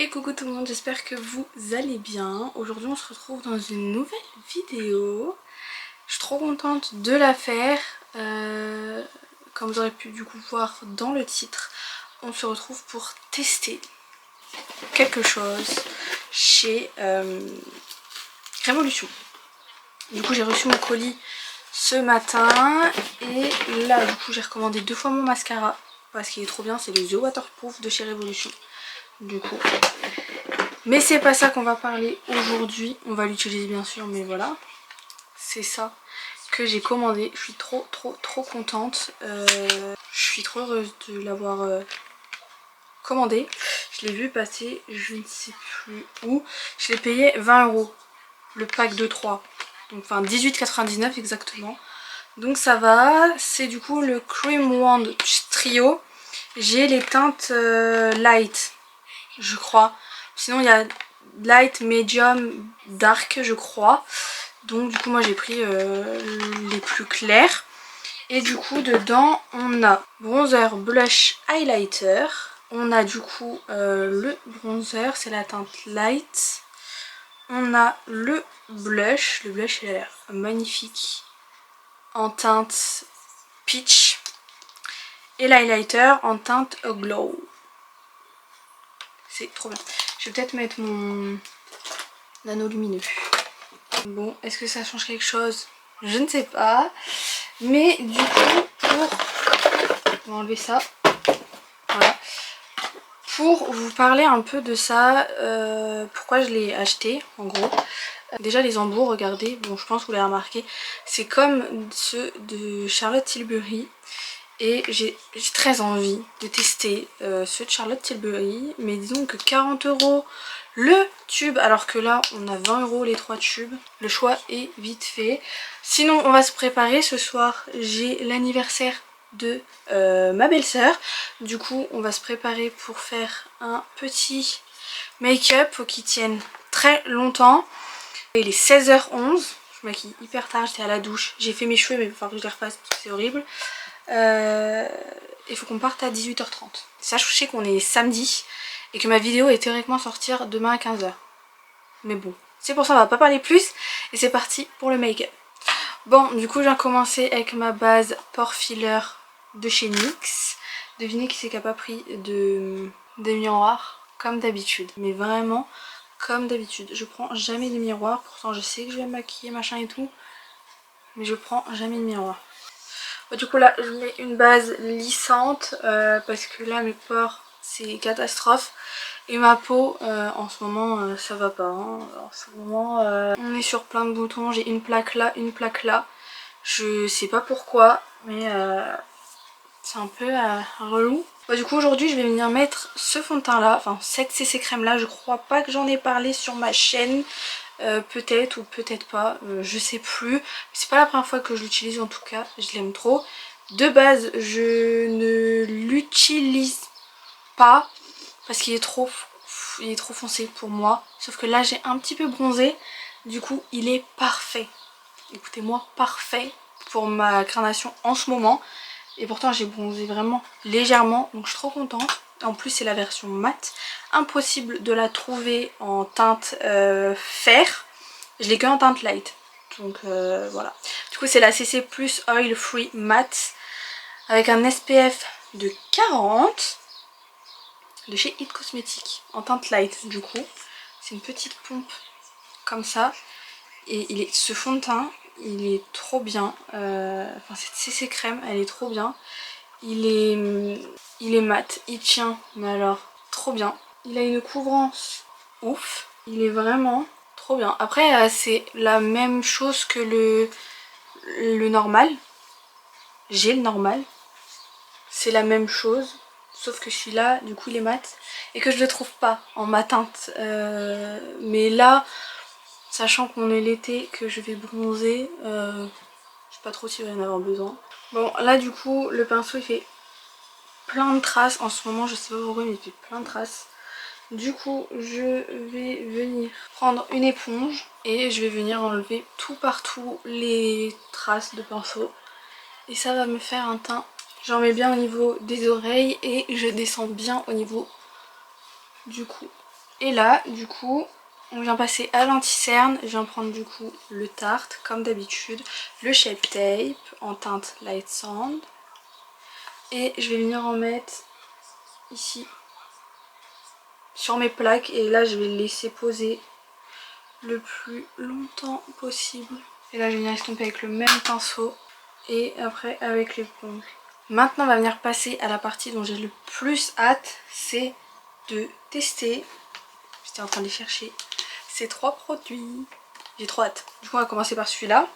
Et coucou tout le monde, j'espère que vous allez bien. Aujourd'hui on se retrouve dans une nouvelle vidéo. Je suis trop contente de la faire. Comme vous aurez pu du coup voir dans le titre, on se retrouve pour tester quelque chose chez Révolution. Du coup j'ai reçu mon colis ce matin et là du coup j'ai recommandé 2 fois mon mascara parce qu'il est trop bien, c'est le The Waterproof de chez Révolution. Du coup, mais c'est pas ça qu'on va parler aujourd'hui, on va l'utiliser bien sûr, mais voilà, c'est ça que j'ai commandé. Je suis trop contente, je suis trop heureuse de l'avoir commandé. Je l'ai vu passer, je ne sais plus où, je l'ai payé 20 € le pack de 3, donc enfin 18,99 exactement. Donc ça va, c'est du coup le Cream Wand Trio. J'ai les teintes light, je crois. Sinon il y a light, medium, dark je crois. Donc du coup moi j'ai pris les plus clairs. Et du coup dedans on a bronzer, blush, highlighter. On a du coup le bronzer, c'est la teinte light. On a le blush il a l'air magnifique en teinte peach. Et l'highlighter en teinte glow. C'est trop bien. Je vais peut-être mettre mon anneau lumineux. Bon, est-ce que ça change quelque chose? Je ne sais pas. Mais du coup, on va enlever ça. Voilà. Pour vous parler un peu de ça, pourquoi je l'ai acheté en gros. Déjà les embouts, regardez, bon je pense que vous l'avez remarqué, c'est comme ceux de Charlotte Tilbury. Et j'ai très envie de tester ceux de Charlotte Tilbury. Mais disons que 40 € le tube, alors que là on a 20 € les 3 tubes. Le choix est vite fait. Sinon on va se préparer. Ce soir j'ai l'anniversaire de ma belle-sœur. Du coup on va se préparer pour faire un petit make-up. Faut qu'il tienne très longtemps. Il est 16h11. Je me maquille hyper tard, j'étais à la douche. J'ai fait mes cheveux mais il va falloir que je les refasse parce que c'est horrible. Il faut qu'on parte à 18h30. Sachez qu'on est samedi et que ma vidéo est théoriquement sortir demain à 15h. Mais bon, c'est pour ça on va pas parler plus. Et c'est parti pour le make-up. Bon, du coup j'ai commencé avec ma base pore filler de chez NYX. Devinez qui c'est qui a pas pris des miroirs comme d'habitude. Mais vraiment comme d'habitude. Je prends jamais de miroir. Pourtant je sais que je vais me maquiller machin et tout. Mais je prends jamais de miroir. Du coup là je mets une base lissante parce que là mes pores c'est catastrophe. Et ma peau en ce moment ça va pas hein. En ce moment on est sur plein de boutons, j'ai une plaque là, une plaque là. Je sais pas pourquoi mais c'est un peu relou. Du coup aujourd'hui je vais venir mettre ce fond de teint là, enfin cette CC crème là. Je crois pas que j'en ai parlé sur ma chaîne. Peut-être ou peut-être pas, je sais plus. C'est pas la première fois que je l'utilise en tout cas, je l'aime trop. De base je ne l'utilise pas parce qu'il est trop foncé pour moi. Sauf que là j'ai un petit peu bronzé, du coup il est parfait. Écoutez-moi, parfait pour ma carnation en ce moment. Et pourtant j'ai bronzé vraiment légèrement, donc je suis trop contente. En plus c'est la version mat. Impossible de la trouver en teinte fer. Je l'ai que en teinte light. Donc voilà. Du coup c'est la CC Plus Oil Free Matte. Avec un SPF de 40. De chez It Cosmetics. En teinte light du coup. C'est une petite pompe comme ça. Et ce fond de teint, il est trop bien. Enfin cette CC crème, elle est trop bien. Il est mat, il tient, mais alors trop bien. Il a une couvrance ouf. Il est vraiment trop bien. Après c'est la même chose que le normal. J'ai le normal. C'est la même chose. Sauf que celui-là, du coup il est mat. Et que je le trouve pas en mat teinte. Mais là, sachant qu'on est l'été, que je vais bronzer, je sais pas trop s'il va y en avoir besoin. Bon là du coup le pinceau il fait plein de traces en ce moment, je sais pas pourquoi mais il fait plein de traces. Du coup je vais venir prendre une éponge et je vais venir enlever tout partout les traces de pinceau. Et ça va me faire un teint. J'en mets bien au niveau des oreilles et je descends bien au niveau du cou. Et là du coup on vient passer à l'anti-cerne. Je viens prendre du coup le Tarte comme d'habitude, le Shape Tape en teinte Light Sand. Et je vais venir en mettre ici sur mes plaques. Et là je vais le laisser poser le plus longtemps possible. Et là je vais venir estomper avec le même pinceau. Et après avec l'éponge. Maintenant on va venir passer à la partie dont j'ai le plus hâte. C'est de tester. J'étais en train de les chercher. Ces 3 produits. J'ai trop hâte. Du coup on va commencer par celui-là.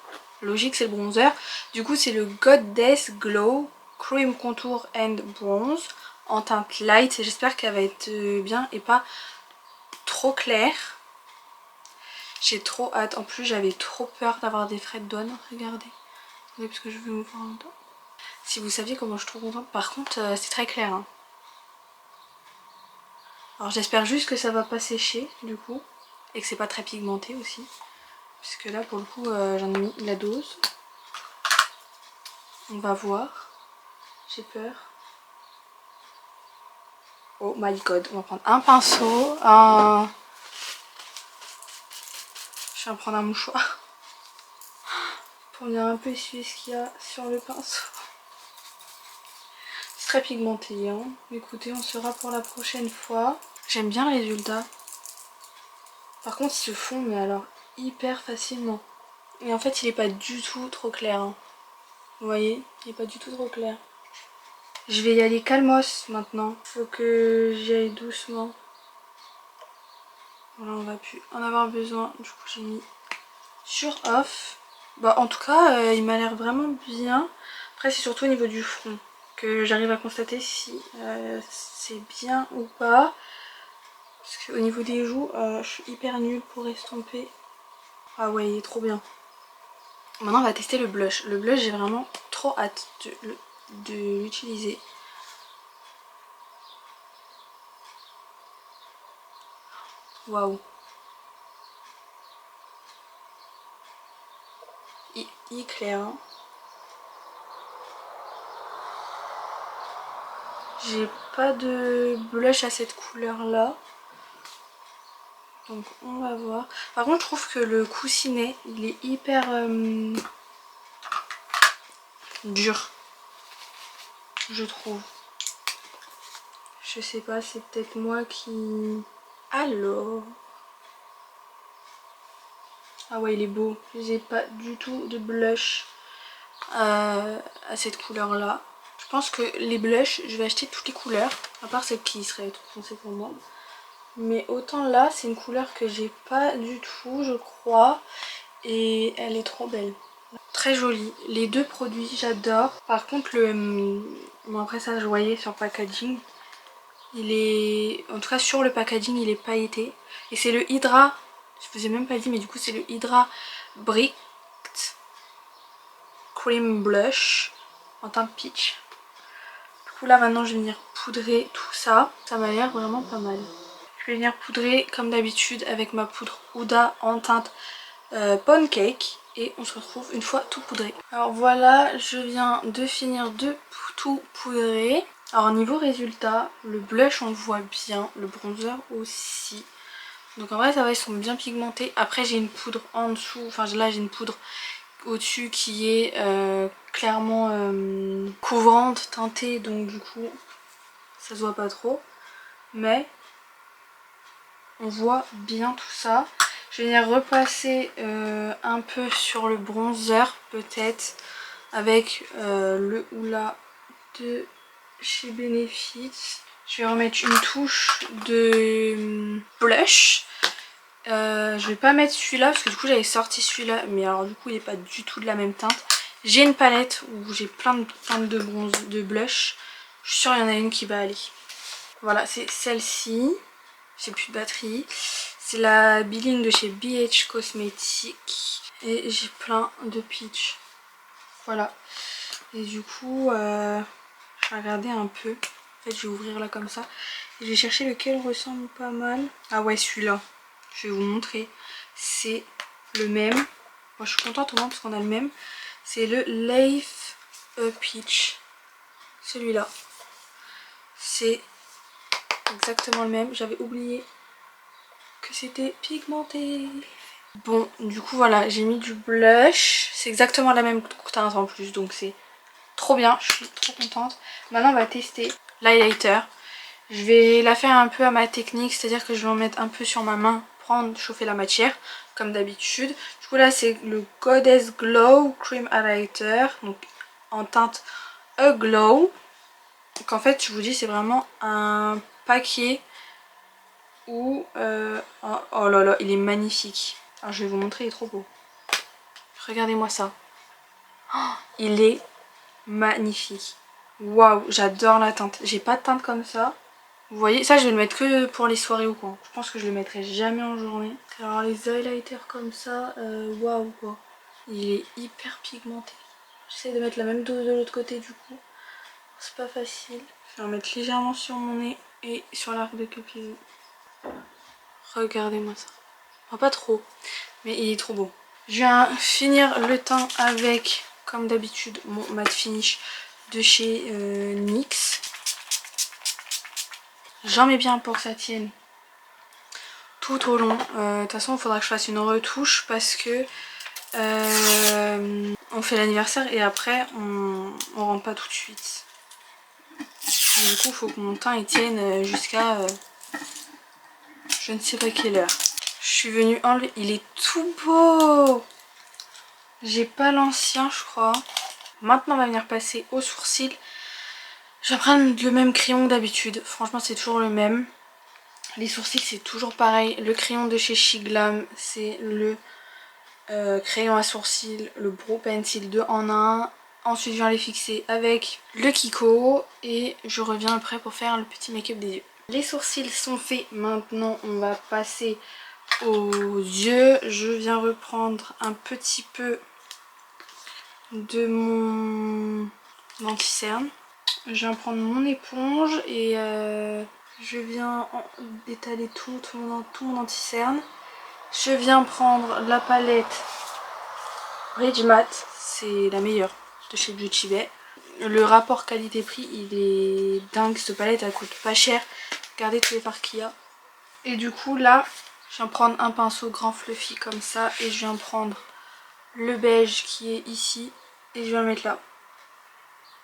Logique, c'est le bronzer. Du coup c'est le Goddess Glow Cream Contour and Bronze en teinte light. J'espère qu'elle va être bien et pas trop claire. J'ai trop hâte. En plus j'avais trop peur d'avoir des frais de douane. Regardez. Parce que je vais vous voir en dedans. Si vous saviez comment je trouve contente. Par contre c'est très clair. Hein. Alors j'espère juste que ça va pas sécher du coup. Et que c'est pas très pigmenté aussi. Puisque là pour le coup j'en ai mis la dose. On va voir. J'ai peur. Oh my god. On va prendre un pinceau. Je vais prendre un mouchoir. Pour venir un peu essuyer ce qu'il y a sur le pinceau. C'est très pigmenté. Hein. Écoutez, on saura pour la prochaine fois. J'aime bien le résultat. Par contre il se fond mais alors hyper facilement. Et en fait il est pas du tout trop clair. Hein. Vous voyez, il est pas du tout trop clair. Je vais y aller calmos maintenant. Faut que j'y aille doucement. Voilà, on va plus en avoir besoin. Du coup j'ai mis sur off. Bah en tout cas il m'a l'air vraiment bien. Après c'est surtout au niveau du front que j'arrive à constater si c'est bien ou pas. Parce qu'au niveau des joues je suis hyper nulle pour estomper. Ah ouais il est trop bien. Maintenant on va tester le blush. Le blush j'ai vraiment trop hâte de l'utiliser. Waouh. Il est clair. Hein. J'ai pas de blush à cette couleur là. Donc on va voir. Par contre je trouve que le coussinet il est hyper dur. Je trouve. Je sais pas, c'est peut-être moi qui... Alors... Ah ouais il est beau. J'ai pas du tout de blush à cette couleur là. Je pense que les blushs je vais acheter toutes les couleurs. À part celle qui serait trop foncée pour moi. Mais autant là c'est une couleur que j'ai pas du tout je crois. Et elle est trop belle. Très jolie. Les deux produits j'adore. Par contre le... Bon après ça je voyais sur le packaging. Il est... En tout cas sur le packaging il est pailleté. Et c'est le Hydra. Je vous ai même pas dit mais du coup c'est le Hydra Bricked Cream Blush en teinte peach. Du coup là maintenant je vais venir poudrer tout ça. Ça m'a l'air vraiment pas mal. Je vais venir poudrer comme d'habitude avec ma poudre Huda en teinte Pancake. Et on se retrouve une fois tout poudré. Alors voilà, je viens de finir de tout poudrer. Alors niveau résultat, le blush on le voit bien, le bronzer aussi. Donc en vrai ça va, ils sont bien pigmentés. Après j'ai une poudre en dessous, enfin là j'ai une poudre au-dessus qui est clairement couvrante, teintée. Donc du coup ça se voit pas trop. Mais on voit bien tout ça. Je vais venir repasser un peu sur le bronzer peut-être avec le Hoola de chez Benefit. Je vais remettre une touche de blush. Je vais pas mettre celui-là parce que du coup j'avais sorti celui-là mais alors du coup il n'est pas du tout de la même teinte. J'ai une palette où j'ai plein de teintes de bronze, de blush. Je suis sûre qu'il y en a une qui va aller. Voilà, c'est celle-ci. J'ai plus de batterie. C'est la Billing de chez BH Cosmetics. Et j'ai plein de peach. Voilà. Et du coup, je vais regarder un peu. En fait, je vais ouvrir là comme ça. Et je vais chercher lequel ressemble pas mal. Ah ouais, celui-là. Je vais vous montrer. C'est le même. Moi, je suis contente au moins parce qu'on a le même. C'est le Life Peach. Celui-là. C'est exactement le même. J'avais oublié que c'était pigmenté. Bon, du coup voilà, j'ai mis du blush. C'est exactement la même teinte en plus, donc c'est trop bien, je suis trop contente. Maintenant on va tester l'highlighter. Je vais la faire un peu à ma technique, c'est-à-dire que je vais en mettre un peu sur ma main, prendre, chauffer la matière, comme d'habitude. Du coup là c'est le Goddess Glow Cream Highlighter, donc en teinte A Glow. Donc en fait je vous dis c'est vraiment un paquet où... oh là là, il est magnifique. Alors je vais vous montrer, il est trop beau. Regardez-moi ça. Oh, il est magnifique. Waouh, j'adore la teinte. J'ai pas de teinte comme ça. Vous voyez, ça je vais le mettre que pour les soirées ou quoi. Je pense que je le mettrai jamais en journée. Alors les highlighters comme ça, waouh quoi. Il est hyper pigmenté. J'essaie de mettre la même dose de l'autre côté du coup. C'est pas facile. Je vais en mettre légèrement sur mon nez et sur l'arc de pupille. Regardez-moi ça. Enfin, pas trop, mais il est trop beau. Je viens finir le teint avec, comme d'habitude, mon matte finish de chez NYX. J'en mets bien pour que ça tienne tout au long. De toute façon il faudra que je fasse une retouche parce que on fait l'anniversaire et après on rentre pas tout de suite. Et du coup il faut que mon teint il tienne jusqu'à je ne sais pas quelle heure. Je suis venue enlever, il est tout beau. J'ai pas l'ancien je crois. Maintenant on va venir passer aux sourcils. Je vais prendre le même crayon que d'habitude, franchement c'est toujours le même. Les sourcils c'est toujours pareil, le crayon de chez Shiglam c'est le crayon à sourcils, le Brow Pencil 2 en 1. Ensuite je viens les fixer avec le Kiko et je reviens après pour faire le petit make-up des yeux. Les sourcils sont faits, maintenant on va passer aux yeux. Je viens reprendre un petit peu de mon anti-cerne. Je viens prendre mon éponge et je viens étaler tout mon anti-cerne. Je viens prendre la palette Bridge Matte, c'est la meilleure de chez Beauty Bay. Le rapport qualité-prix il est dingue, cette palette elle coûte pas cher. Regardez tous les fards qu'il y a. Et du coup là, je viens prendre un pinceau grand fluffy comme ça et je viens prendre le beige qui est ici et je viens le mettre là.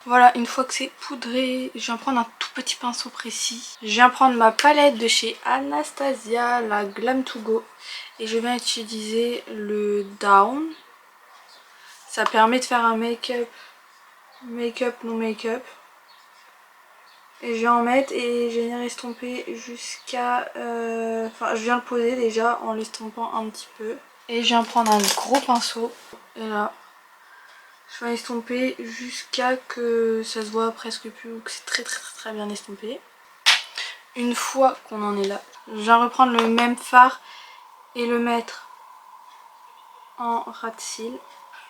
Voilà, une fois que c'est poudré, je viens prendre un tout petit pinceau précis. Je viens prendre ma palette de chez Anastasia, la Glam to Go. Et je viens utiliser le Down. Ça permet de faire un make-up non make-up. Et je viens en mettre et je viens estomper jusqu'à... Enfin, je viens le poser déjà en l'estompant un petit peu. Et je viens prendre un gros pinceau. Et là... je vais estomper jusqu'à que ça se voit presque plus ou que c'est très bien estompé. Une fois qu'on en est là, je vais reprendre le même fard et le mettre en ras de cils.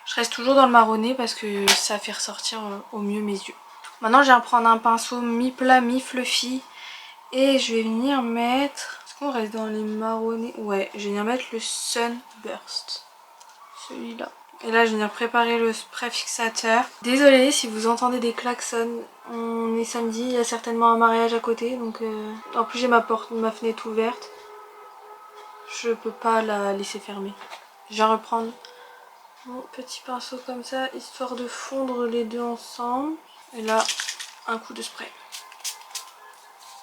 Je reste toujours dans le marronné parce que ça fait ressortir au mieux mes yeux. Maintenant je viens prendre un pinceau mi-plat, mi-fluffy et je vais venir mettre... Est-ce qu'on reste dans les marronnés? Ouais, je vais venir mettre le Sunburst. Celui-là. Et là je viens préparer le spray fixateur. Désolée si vous entendez des klaxons. On est samedi, il y a certainement un mariage à côté. Donc en plus j'ai ma fenêtre ouverte. Je peux pas la laisser fermer. Je vais reprendre mon petit pinceau comme ça, histoire de fondre les deux ensemble. Et là, un coup de spray.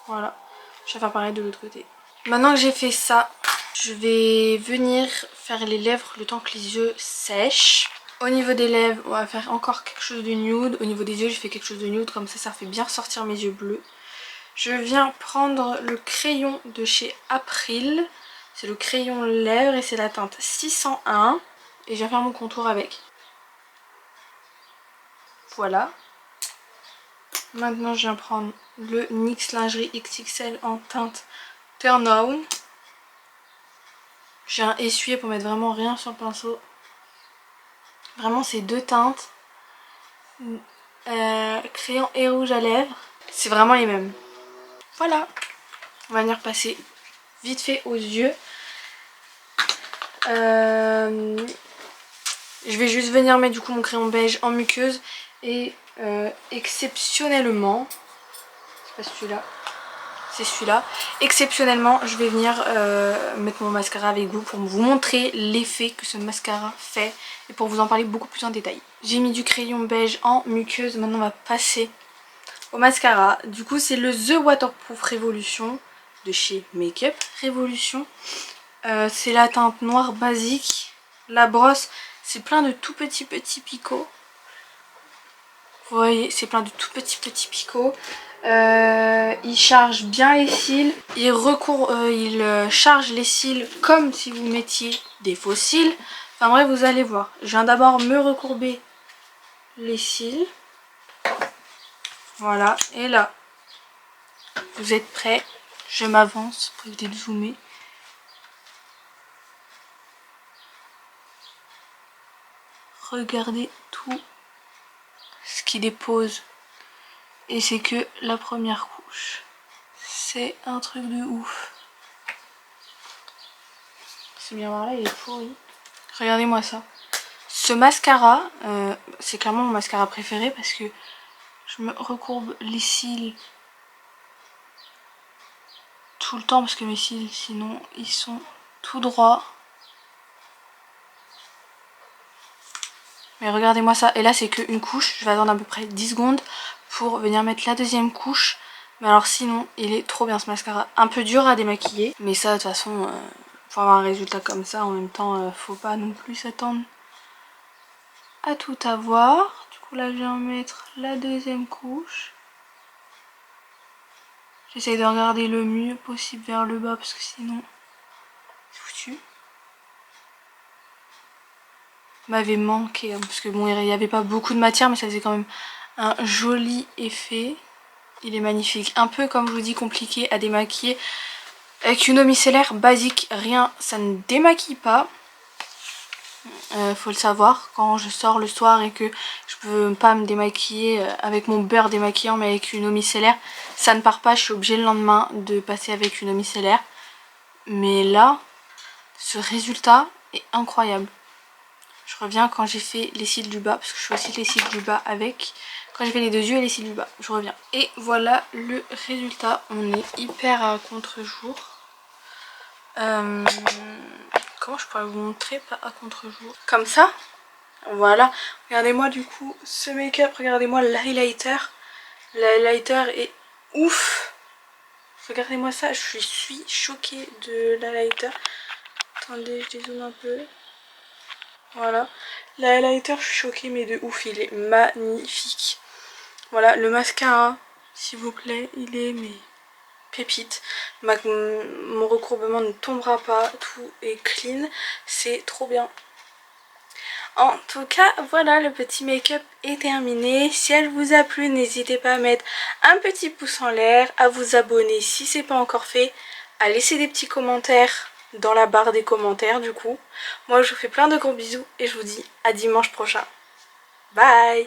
Voilà. Je vais faire pareil de l'autre côté. Maintenant que j'ai fait ça, je vais venir faire les lèvres le temps que les yeux sèchent. Au niveau des lèvres, on va faire encore quelque chose de nude. Au niveau des yeux, je fais quelque chose de nude. Comme ça fait bien ressortir mes yeux bleus. Je viens prendre le crayon de chez April. C'est le crayon lèvres et c'est la teinte 601. Et je viens faire mon contour avec. Voilà. Maintenant, je viens prendre le NYX Lingerie XXL en teinte Turn On. Je viens essuyer pour mettre vraiment rien sur le pinceau. Vraiment, ces deux teintes. Crayon et rouge à lèvres. C'est vraiment les mêmes. Voilà. On va venir passer vite fait aux yeux. Je vais juste venir mettre du coup mon crayon beige en muqueuse. Et exceptionnellement, c'est pas celui-là, c'est celui-là. Exceptionnellement, je vais venir mettre mon mascara avec vous pour vous montrer l'effet que ce mascara fait et pour vous en parler beaucoup plus en détail. J'ai mis du crayon beige en muqueuse, maintenant on va passer au mascara. Du coup c'est le The Waterproof Revolution de chez Make Up Revolution. C'est la teinte noire basique. La brosse, c'est plein de tout petits picots. Vous voyez, c'est plein de tout petits picots. Il charge bien les cils. Il charge les cils comme si vous mettiez des faux cils. Enfin bref, vous allez voir. Je viens d'abord me recourber les cils. Voilà. Et là, vous êtes prêts. Je m'avance pour éviter de zoomer. Regardez tout ce qui dépose. Et c'est que la première couche. C'est un truc de ouf. C'est bien voir là, il est pourri. Regardez-moi ça. Ce mascara, c'est clairement mon mascara préféré parce que je me recourbe les cils tout le temps parce que mes cils, sinon, ils sont tout droits. Mais regardez-moi ça. Et là, c'est qu'une couche. Je vais attendre à peu près 10 secondes pour venir mettre la deuxième couche. Mais alors sinon, il est trop bien ce mascara. Un peu dur à démaquiller. Mais ça, de toute façon, pour avoir un résultat comme ça, en même temps, faut pas non plus s'attendre à tout avoir. Du coup, là, je viens mettre la deuxième couche. J'essaie de regarder le mieux possible vers le bas parce que sinon, c'est foutu. M'avait manqué hein, parce que bon, il n'y avait pas beaucoup de matière, mais ça faisait quand même un joli effet. Il est magnifique. Un peu, comme je vous dis, compliqué à démaquiller. Avec une eau micellaire basique, rien, ça ne démaquille pas. Faut le savoir, quand je sors le soir et que je peux pas me démaquiller avec mon beurre démaquillant mais avec une eau micellaire, ça ne part pas, je suis obligée le lendemain de passer avec une eau micellaire. Mais là, ce résultat est incroyable. Je reviens quand j'ai fait les cils du bas, parce que je fais aussi les cils du bas avec. Quand j'ai fait les deux yeux et les cils du bas, je reviens. Et voilà le résultat, on est hyper à contre-jour. Comment je pourrais vous montrer pas à contre-jour? Comme ça. Voilà. Regardez-moi du coup ce make-up. Regardez-moi l'highlighter. L'highlighter est ouf. Regardez-moi ça. Je suis choquée de l'highlighter. Attendez, je dézoome un peu. Voilà. L'highlighter, je suis choquée mais de ouf. Il est magnifique. Voilà. Le mascara, s'il vous plaît. Il est mais pépite. Mon recourbement ne tombera pas, tout est clean, c'est trop bien. En tout cas, voilà, le petit make-up est terminé. Si elle vous a plu, n'hésitez pas à mettre un petit pouce en l'air, à vous abonner si c'est pas encore fait, à laisser des petits commentaires dans la barre des commentaires du coup. Moi je vous fais plein de gros bisous et je vous dis à dimanche prochain. Bye!